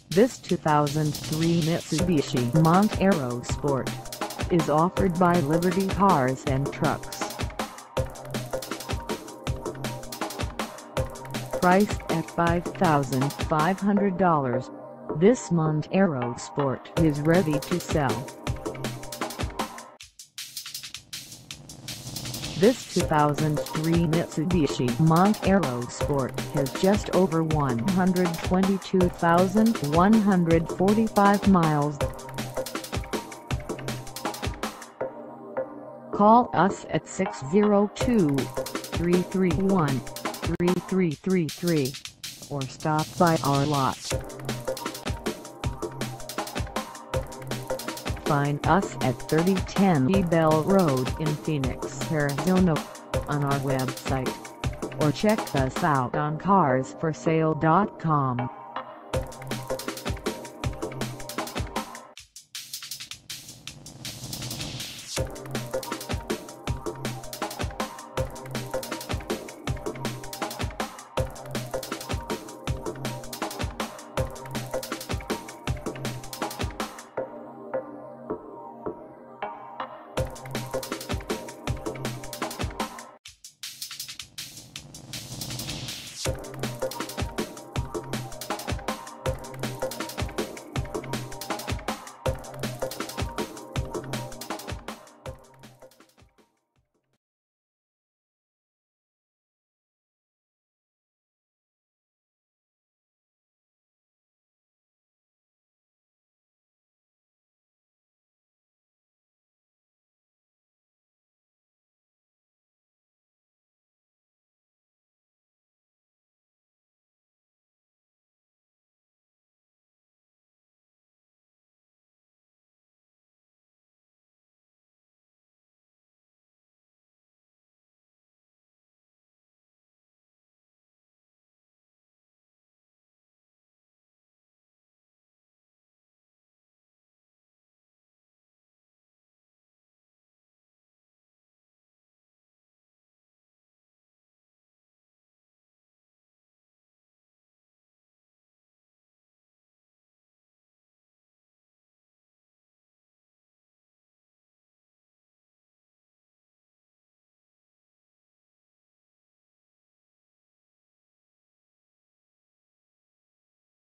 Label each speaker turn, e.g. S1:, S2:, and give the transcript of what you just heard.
S1: This 2003 Mitsubishi Montero Sport is offered by Liberty Cars and Trucks. Priced at $5,500, this Montero Sport is ready to sell. This 2003 Mitsubishi Montero Sport has just over 122,145 miles. Call us at 602-331-3333 or stop by our lot. Find us at 3010 Bell Road in Phoenix, Arizona, on our website, or check us out on carsforsale.com.